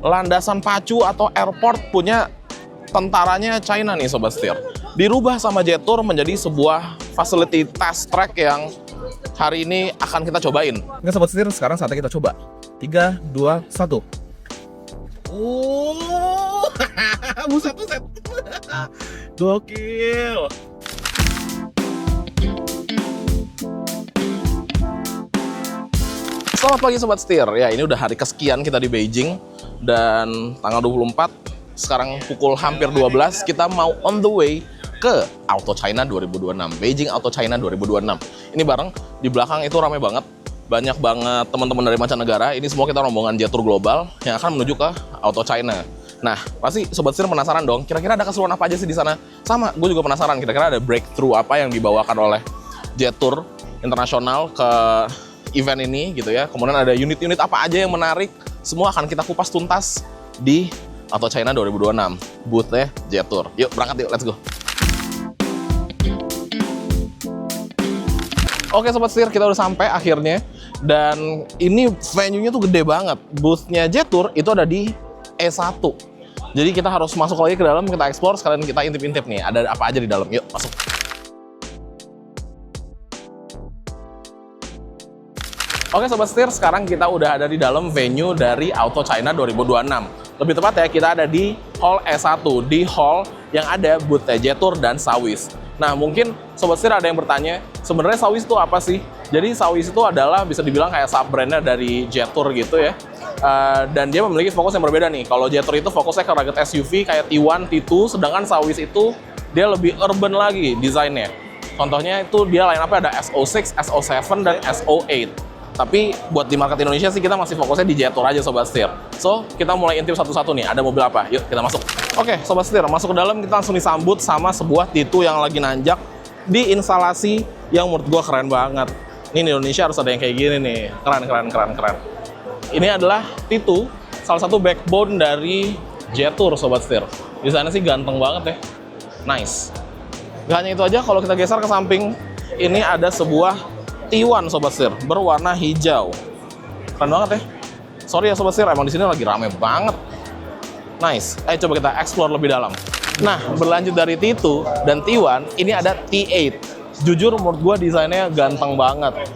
landasan pacu atau airport punya tentaranya China nih Sobat Setir. Dirubah sama Jetour menjadi sebuah facility test track yang hari ini akan kita cobain. Nggak Sobat Setir, sekarang saatnya kita coba. 3, 2, 1. Oh, buset. Gokil. Selamat pagi Sobat Setir. Ya, ini udah hari kesekian kita di Beijing dan tanggal 24. Sekarang pukul hampir 12, kita mau on the way ke Auto China 2026. Beijing Auto China 2026. Ini bareng, di belakang itu ramai banget. Banyak banget teman-teman dari mancanegara. Ini semua kita rombongan Jetour Global yang akan menuju ke Auto China. Nah, pasti Sobat Setir penasaran dong, kira-kira ada keseruan apa aja sih di sana? Sama, gue juga penasaran, kira-kira ada breakthrough apa yang dibawakan oleh Jetour Internasional ke event ini gitu ya. Kemudian ada unit-unit apa aja yang menarik. Semua akan kita kupas tuntas di Auto China 2026, booth-nya Jetour. Yuk, berangkat yuk, let's go. Oke Sobat Setir, kita udah sampai akhirnya. Dan ini venue-nya tuh gede banget. Booth-nya Jetour itu ada di E1. Jadi kita harus masuk lagi ke dalam, kita explore, sekalian kita intip-intip nih. Ada apa aja di dalam, yuk masuk. Oke Sobat Setir, sekarang kita udah ada di dalam venue dari Auto China 2026. Lebih tepat ya, kita ada di Hall E1, di hall yang ada booth Jetour dan Sawis. Nah, mungkin Sobat Setir ada yang bertanya, sebenarnya Sawis itu apa sih? Jadi Sawis itu adalah bisa dibilang kayak sub-brandnya dari Jetour gitu ya. Dan dia memiliki fokus yang berbeda nih. Kalau Jetour itu fokusnya ke rugged SUV kayak T1, T2, sedangkan Sawis itu dia lebih urban lagi desainnya. Contohnya itu dia line-up-nya ada SO6, SO7, dan SO8. Tapi buat di market Indonesia sih kita masih fokusnya di Jetour aja Sobat Setir. So, kita mulai intip satu-satu nih. Ada mobil apa? Yuk, kita masuk. Oke, Sobat Setir, masuk ke dalam kita langsung disambut sama sebuah T2 yang lagi nanjak di instalasi yang menurut gua keren banget. Ini di Indonesia harus ada yang kayak gini nih. Keren. Ini adalah T2, salah satu backbone dari Jetour Sobat Setir. Desainnya sih ganteng banget ya. Nice. Gak hanya itu aja, kalau kita geser ke samping, ini ada sebuah T1 Sobat Setir, berwarna hijau. Keren banget ya. Sorry ya Sobat Setir, emang di sini lagi rame banget. Nice. Ayo coba kita explore lebih dalam. Nah, berlanjut dari T2 dan T1, ini ada T8. Jujur menurut gua desainnya ganteng banget.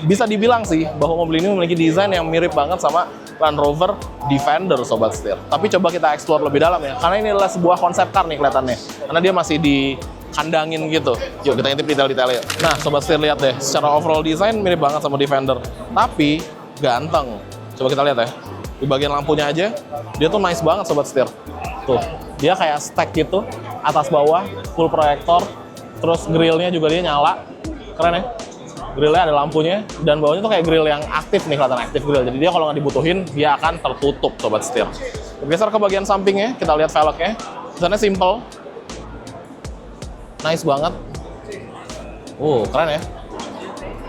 Bisa dibilang sih bahwa mobil ini memiliki desain yang mirip banget sama Land Rover Defender Sobat Setir. Tapi coba kita explore lebih dalam ya, karena ini adalah sebuah konsep car nih kelihatannya. Karena dia masih dikandangin gitu. Yuk kita intip detail-detailnya. Nah Sobat Setir lihat deh, secara overall desain mirip banget sama Defender, tapi ganteng. Coba kita lihat ya, di bagian lampunya aja dia tuh nice banget Sobat Setir. Tuh, dia kayak stack gitu, atas bawah full proyektor, terus grillnya juga dia nyala. Keren ya, grillnya ada lampunya, dan bawahnya tuh kayak grill yang aktif nih, kelihatan aktif grill. Jadi dia kalau nggak dibutuhin dia akan tertutup Sobat Setir. Bergeser ke bagian sampingnya, kita lihat velgnya. Desainnya simple, nice banget. Keren ya.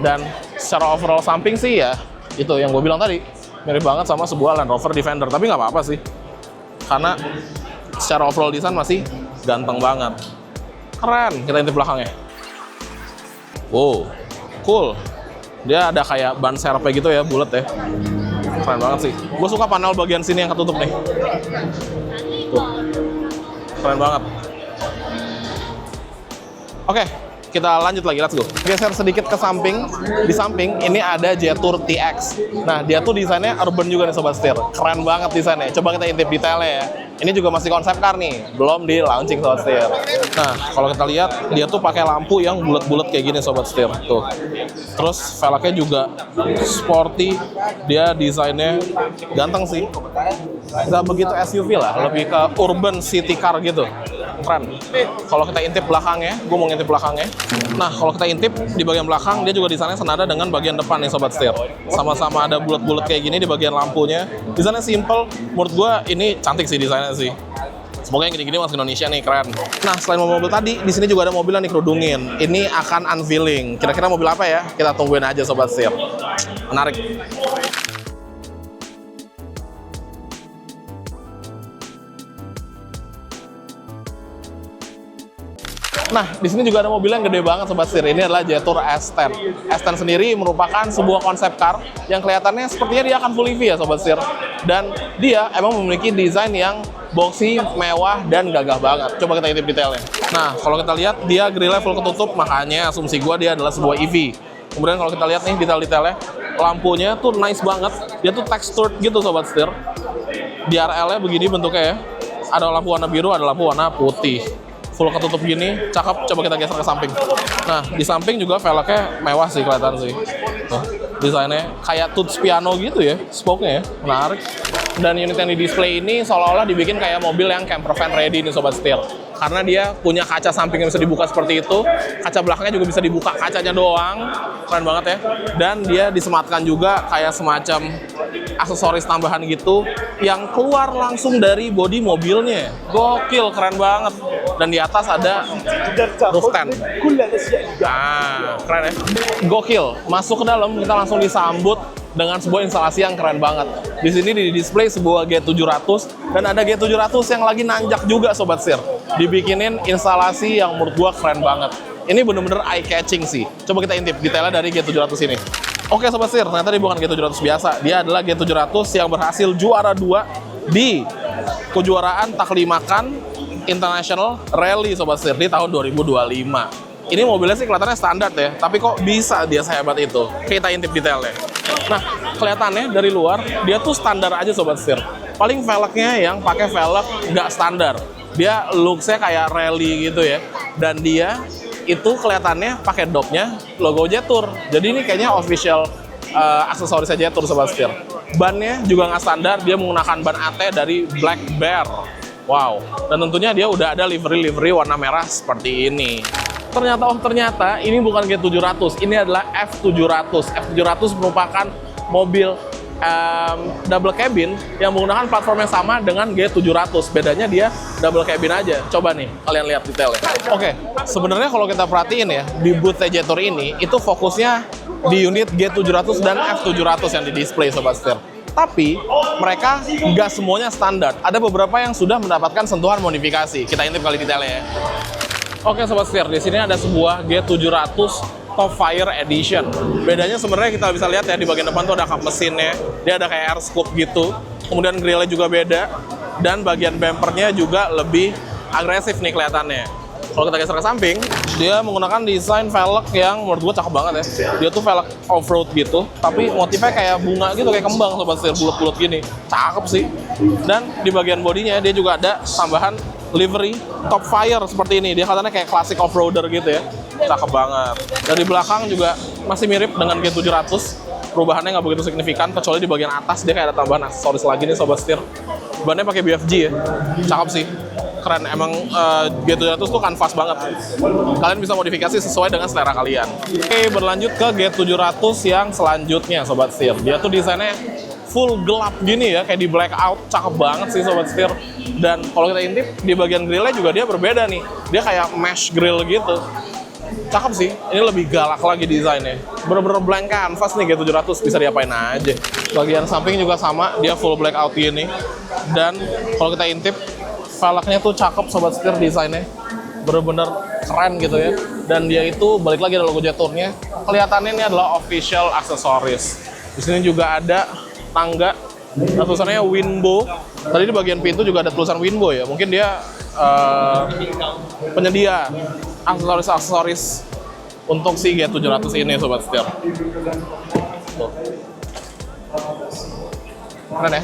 Dan secara overall samping sih ya, itu yang gue bilang tadi, mirip banget sama sebuah Land Rover Defender. Tapi nggak apa-apa sih, karena secara overall desain masih ganteng banget. Keren. Kita intip belakangnya. Wow, cool. Dia ada kayak ban serepnya gitu ya, bulat ya. Keren banget sih. Gue suka panel bagian sini yang ketutup nih. Tuh. Keren banget. Oke, kita lanjut lagi, let's go. Geser sedikit ke samping. Di samping ini ada Jetour TX. Nah, dia tuh desainnya urban juga nih Sobat Setir. Keren banget desainnya. Coba kita intip detailnya ya. Ini juga masih konsep car nih, belum di launching Sobat Setir. Nah, kalau kita lihat dia tuh pakai lampu yang bulat-bulat kayak gini Sobat Setir. Tuh. Terus velgnya juga sporty. Dia desainnya ganteng sih. Nggak begitu SUV lah, lebih ke urban city car gitu. Keren. Kalau kita intip belakangnya, gue mau ngintip belakangnya. Nah, kalau kita intip di bagian belakang, dia juga desainnya senada dengan bagian depan nih Sobat Setir. Sama-sama ada bulat-bulat kayak gini di bagian lampunya. Desainnya simple, menurut gue ini cantik sih desainnya sih. Semoga yang gini-gini masuk Indonesia nih, keren. Nah, selain mobil tadi, di sini juga ada mobil yang dikerudungin. Ini akan unveiling. Kira-kira mobil apa ya? Kita tungguin aja Sobat Setir. Menarik. Nah, di sini juga ada mobil yang gede banget Sobat Setir. Ini adalah Jetour S10. S10 sendiri merupakan sebuah konsep car yang kelihatannya sepertinya dia akan full EV ya Sobat Setir. Dan dia emang memiliki desain yang boxy, mewah, dan gagah banget. Coba kita intip detailnya. Nah, kalau kita lihat, dia grille full ketutup, makanya asumsi gua dia adalah sebuah EV. Kemudian kalau kita lihat nih detail-detailnya, lampunya tuh nice banget. Dia tuh textured gitu sobat setir. DRL-nya begini bentuknya ya. Ada lampu warna biru, ada lampu warna putih. Full ketutup gini, cakep. Coba kita geser ke samping. Nah, di samping juga velgnya mewah sih kelihatan sih. Tuh, desainnya kayak Tuts piano gitu ya, spoke-nya ya, menarik. Dan unit yang di display ini seolah-olah dibikin kayak mobil yang camper van ready nih sobat setir. Karena dia punya kaca samping yang bisa dibuka seperti itu, kaca belakangnya juga bisa dibuka kacanya doang, keren banget ya. Dan dia disematkan juga kayak semacam aksesoris tambahan gitu yang keluar langsung dari bodi mobilnya. Gokil, keren banget. Dan di atas ada roof tent. Keren ya. Gokil. Masuk ke dalam kita langsung disambut dengan sebuah instalasi yang keren banget. Di sini di display sebuah G700 dan ada G700 yang lagi nanjak juga sobat setir. Dibikinin instalasi yang menurut gua keren banget. Ini bener-bener eye catching sih. Coba kita intip detailnya dari G700 ini. Oke sobat setir, ternyata dia bukan G700 biasa. Dia adalah G700 yang berhasil juara 2 di kejuaraan taklimakan International Rally sobat setir di tahun 2025. Ini mobilnya sih kelihatannya standar ya, tapi kok bisa dia sehebat itu? Kita intip detailnya. Nah, kelihatannya dari luar dia tuh standar aja sobat setir. Paling velgnya yang pakai velg nggak standar. Dia looks-nya kayak rally gitu ya. Dan dia itu kelihatannya pakai dopnya logo Jetour. Jadi ini kayaknya official aksesorisnya Jetour sobat setir. Bannya juga nggak standar, dia menggunakan ban AT dari Black Bear. Wow, dan tentunya dia udah ada livery warna merah seperti ini. Ternyata ini bukan G700, ini adalah F700. F700 merupakan mobil double cabin yang menggunakan platform yang sama dengan G700. Bedanya dia double cabin aja. Coba nih, kalian lihat detailnya. Oke, sebenarnya kalau kita perhatiin ya, di booth Jetour ini, itu fokusnya di unit G700 dan F700 yang di display sobat setir. Tapi mereka nggak semuanya standar. Ada beberapa yang sudah mendapatkan sentuhan modifikasi. Kita intip kali detailnya ya. Oke sobat setir, di sini ada sebuah G700 Top Fire Edition. Bedanya sebenarnya kita bisa lihat ya di bagian depan tuh ada kap mesinnya. Dia ada kayak air scoop gitu. Kemudian grillnya juga beda. Dan bagian bumpernya juga lebih agresif nih kelihatannya. Kalau kita geser ke samping, dia menggunakan desain velg yang menurut gue cakep banget ya. Dia tuh velg off-road gitu, tapi motifnya kayak bunga gitu, kayak kembang sobat setir, bulat-bulat gini. Cakep sih. Dan di bagian bodinya dia juga ada tambahan livery Top Fire seperti ini. Dia katanya kayak klasik off-roader gitu ya. Cakep banget. Dari belakang juga masih mirip dengan G700. Perubahannya nggak begitu signifikan, kecuali di bagian atas dia kayak ada tambahan aksesoris lagi nih sobat setir. Bannya pakai BFG ya. Cakep sih. Keren, emang G700 tuh kanvas banget. Kalian bisa modifikasi sesuai dengan selera kalian. Oke, berlanjut ke G700 yang selanjutnya sobat setir. Dia tuh desainnya full gelap gini ya, kayak di blackout. Cakep banget sih sobat setir. Dan kalau kita intip di bagian grillnya juga dia berbeda nih. Dia kayak mesh grill gitu. Cakep sih, ini lebih galak lagi desainnya. Bener-bener blank canvas nih G700, bisa diapain aja. Bagian samping juga sama, dia full blackout gini. Dan kalau kita intip, velgnya tuh cakep sobat setir desainnya. Bener-bener keren gitu ya. Dan dia itu balik lagi ada logo Jetournya. Kelihatannya ini adalah official aksesoris. Di sini juga ada tangga. Nah, tulisannya Winbo. Tadi di bagian pintu juga ada tulisan Winbo ya. Mungkin dia penyedia aksesoris untuk si G700 ini sobat setir. Tuh. Keren ya.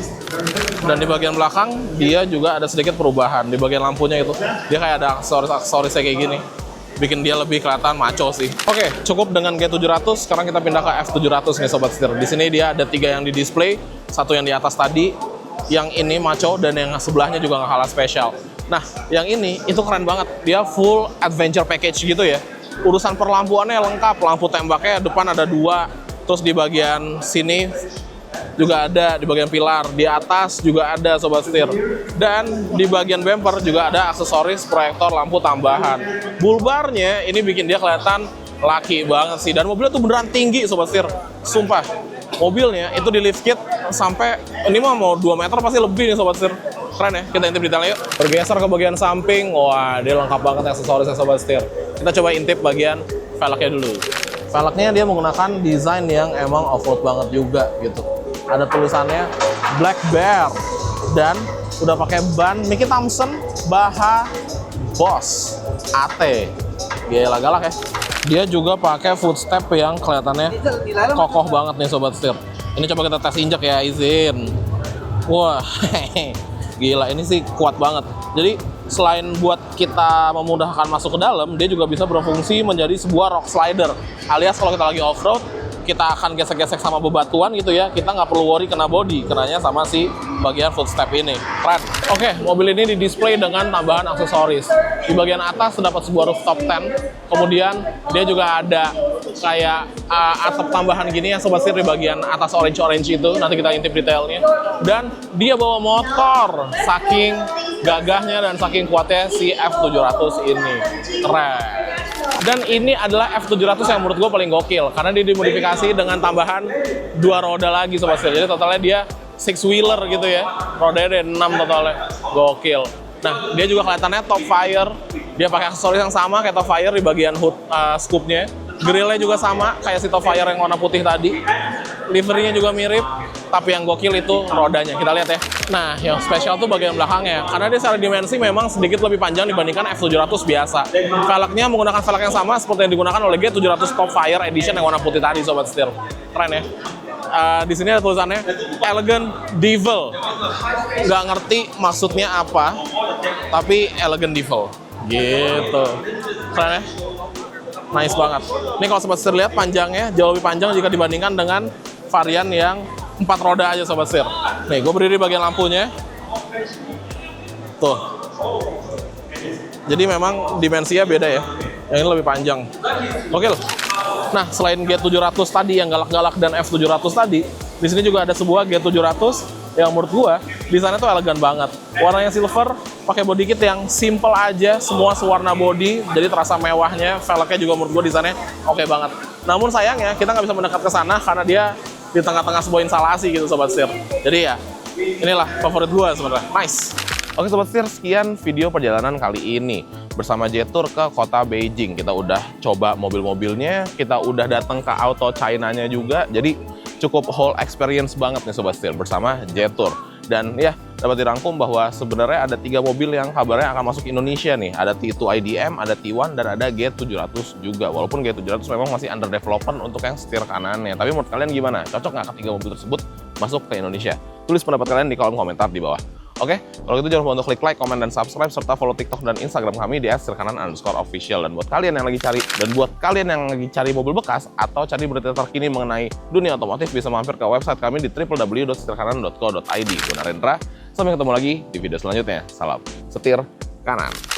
Dan di bagian belakang dia juga ada sedikit perubahan di bagian lampunya itu. Dia kayak ada aksesorisnya kayak gini. Bikin dia lebih kelihatan maco sih. Oke, cukup dengan G700. Sekarang kita pindah ke F700 nih sobat setir. Di sini dia ada 3 yang di display, 1 yang di atas tadi, yang ini maco dan yang sebelahnya juga nggak kalah spesial. Nah, yang ini itu keren banget. Dia full adventure package gitu ya. Urusan perlampuannya lengkap. Lampu tembaknya depan ada 2. Terus di bagian sini juga ada, di bagian pilar. Di atas juga ada sobat setir. Dan di bagian bumper juga ada aksesoris proyektor lampu tambahan. Bulbarnya ini bikin dia kelihatan laki banget sih. Dan mobilnya tuh beneran tinggi sobat setir. Sumpah. Mobilnya itu di lift kit sampai ini mah mau 2 meter pasti lebih nih sobat setir. Keren ya, kita intip detailnya yuk. Bergeser ke bagian samping, wah dia lengkap banget aksesorisnya sobat setir. Kita coba intip bagian velgnya dulu. Velgnya dia menggunakan desain yang emang off-road banget juga gitu. Ada tulisannya Black Bear, dan udah pakai ban Mickey Thompson Baha Boss AT. Gila galak ya. Dia juga pakai footstep yang kelihatannya kokoh banget nih sobat setir. Ini coba kita tes injek ya, izin. Wah, gila ini sih kuat banget. Jadi selain buat kita memudahkan masuk ke dalam, dia juga bisa berfungsi menjadi sebuah rock slider. Alias kalau kita lagi off-road, kita akan gesek-gesek sama bebatuan gitu ya, kita nggak perlu worry kena body, kenanya sama si bagian footstep ini. Keren. Oke, mobil ini didisplay dengan tambahan aksesoris. Di bagian atas terdapat sebuah rooftop tent, kemudian dia juga ada kayak atap tambahan gini ya sobat setir di bagian atas orange itu, nanti kita intip detailnya. Dan dia bawa motor, saking gagahnya dan saking kuatnya si F700 ini. Keren. Dan ini adalah F700 yang menurut gue paling gokil, karena dia dimodifikasi dengan tambahan 2 roda lagi sobat setir. Jadi totalnya dia 6-wheeler gitu ya, rodanya ada 6 totalnya. Gokil. Nah, dia juga kelihatannya top fire. Dia pakai aksesoris yang sama kayak top fire di bagian hood scoopnya. Grillnya juga sama kayak si top fire yang warna putih tadi. Liverynya juga mirip, tapi yang gokil itu rodanya. Kita lihat ya. Nah, yang spesial tuh bagian belakangnya, karena dia secara dimensi memang sedikit lebih panjang dibandingkan F700 biasa. Velgnya menggunakan velg yang sama seperti yang digunakan oleh G700 Top Fire Edition yang warna putih tadi sobat setir. Keren ya. Di sini ada tulisannya Elegant Devil. Nggak ngerti maksudnya apa, tapi Elegant Devil gitu. Keren ya. Nice banget. Ini kalau sobat setir lihat panjangnya jauh lebih panjang jika dibandingkan dengan varian yang 4 roda aja sobat setir. Nih, gue berdiri di bagian lampunya. Tuh. Jadi memang dimensinya beda ya. Yang ini lebih panjang. Oke loh. Nah, selain G700 tadi yang galak-galak dan F700 tadi, di sini juga ada sebuah G700 yang menurut gua desainnya tuh elegan banget. Warnanya silver, pakai body kit yang simple aja, semua sewarna body, jadi terasa mewahnya. Velgnya juga menurut gua desainnya oke banget. Namun sayangnya kita nggak bisa mendekat ke sana karena dia di tengah-tengah sebuah instalasi gitu sobat setir. Jadi ya, inilah favorit gua sebenarnya. Nice. Oke sobat setir, sekian video perjalanan kali ini bersama Jetour ke kota Beijing. Kita udah coba mobil-mobilnya, kita udah datang ke Auto China-nya juga. Jadi cukup whole experience banget nih sobat setir bersama Jetour. Dan ya, dapat dirangkum bahwa sebenarnya ada 3 mobil yang kabarnya akan masuk Indonesia nih. Ada T2 IDM, ada T1, dan ada G700 juga. Walaupun G700 memang masih under development untuk yang setir kanannya. Tapi menurut kalian gimana? Cocok nggak ke 3 mobil tersebut masuk ke Indonesia? Tulis pendapat kalian di kolom komentar di bawah. Oke, kalau gitu jangan lupa untuk klik like, komen, dan subscribe, serta follow TikTok dan Instagram kami di @setirkanan_official. Dan buat kalian yang lagi cari mobil bekas atau cari berita terkini mengenai dunia otomotif, bisa mampir ke website kami di www.setirkanan.co.id. Gue Narendra, sampai ketemu lagi di video selanjutnya. Salam setir kanan.